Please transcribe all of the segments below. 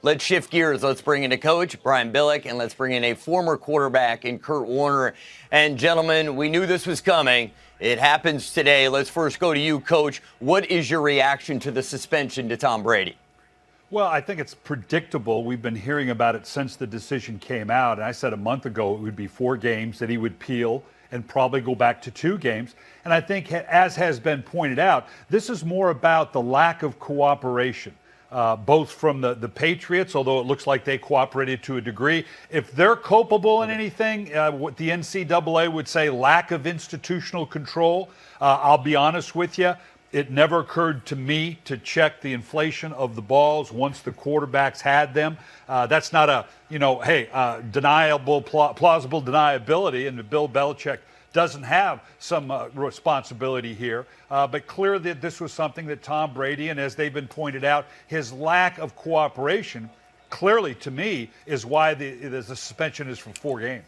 let's shift gears. Let's bring in a coach, Brian Billick, and let's bring in a former quarterback in Kurt Warner. And gentlemen, we knew this was coming. It happens today. Let's first go to you, Coach. What is your reaction to the suspension to Tom Brady? Well, I think it's predictable. We've been hearing about it since the decision came out. And I said a month ago it would be 4 games, that he would peel and probably go back to 2 games. And I think, as has been pointed out, this is more about the lack of cooperation, both from the Patriots, although it looks like they cooperated to a degree. If they're culpable in anything, what the NCAA would say, lack of institutional control. I'll be honest with you. It never occurred to me to check the inflation of the balls once the quarterbacks had them. That's not a, plausible deniability, and Bill Belichick doesn't have some responsibility here. But clearly this was something that Tom Brady, and as they've been pointed out, his lack of cooperation, clearly to me, is why the suspension is for 4 games.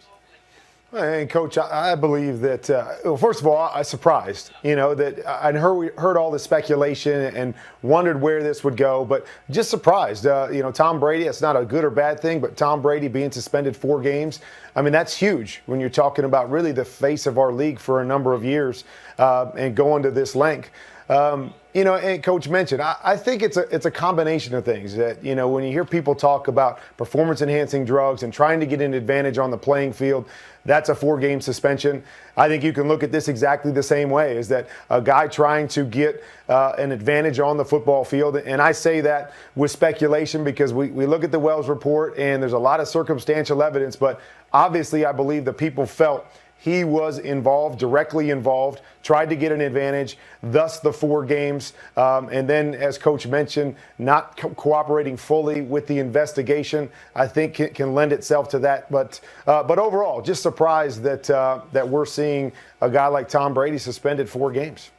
And, Coach, I believe that, well, first of all, I was surprised, that I'd heard all the speculation and wondered where this would go, but just surprised. Tom Brady, it's not a good or bad thing, but Tom Brady being suspended 4 games, I mean, that's huge when you're talking about really the face of our league for a number of years and going to this length. And Coach mentioned, I think it's a combination of things that, when you hear people talk about performance-enhancing drugs and trying to get an advantage on the playing field, that's a 4-game suspension. I think you can look at this exactly the same way, is that a guy trying to get an advantage on the football field. And I say that with speculation because we look at the Wells report and there's a lot of circumstantial evidence, but obviously I believe the people felt he was involved, directly involved, tried to get an advantage, thus the 4 games. And then, as Coach mentioned, not cooperating fully with the investigation, I think can lend itself to that. But overall, just surprised that we're seeing a guy like Tom Brady suspended 4 games.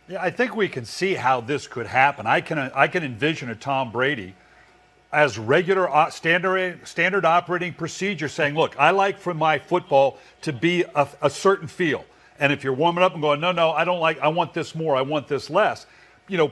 Yeah, I think we can see how this could happen. I can envision a Tom Brady as regular standard operating procedure saying, look, I like for my football to be a certain feel. And if you're warming up and going, no, I don't like, I want this more, I want this less,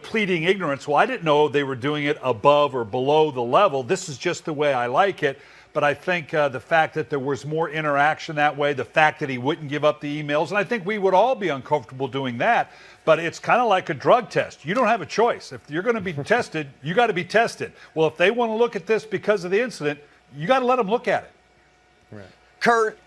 pleading ignorance. Well, I didn't know they were doing it above or below the level. This is just the way I like it. But I think the fact that there was more interaction that way, the fact that he wouldn't give up the emails, and I think we would all be uncomfortable doing that. But it's kind of like a drug test. You don't have a choice. If you're going to be tested, you got to be tested. Well, if they want to look at this because of the incident, you got to let them look at it. Right. Kurt,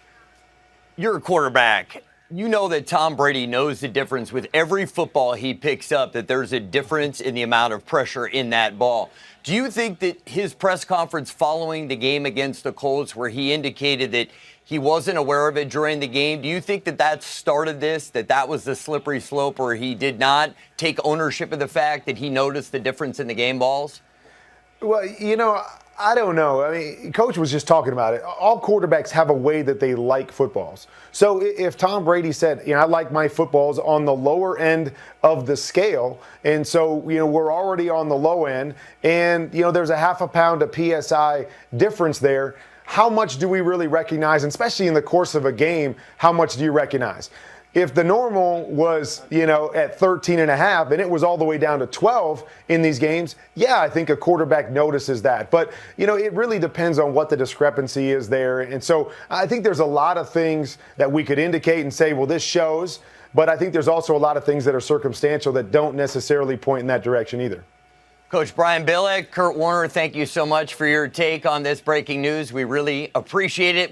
you're a quarterback. You know that Tom Brady knows the difference with every football he picks up, that there's a difference in the amount of pressure in that ball. Do you think that his press conference following the game against the Colts, where he indicated that he wasn't aware of it during the game, do you think that started this, that was the slippery slope where he did not take ownership of the fact that he noticed the difference in the game balls? Well, I don't know. I mean, Coach was just talking about it. All quarterbacks have a way that they like footballs. So if Tom Brady said, I like my footballs on the lower end of the scale, and so, we're already on the low end, and, there's a half a pound of PSI difference there, how much do we really recognize, and especially in the course of a game, how much do you recognize? If the normal was, at 13.5 and it was all the way down to 12 in these games, yeah, I think a quarterback notices that. But, it really depends on what the discrepancy is there. And so I think there's a lot of things that we could indicate and say, well, this shows. But I think there's also a lot of things that are circumstantial that don't necessarily point in that direction either. Coach Brian Billick, Kurt Warner, thank you so much for your take on this breaking news. We really appreciate it.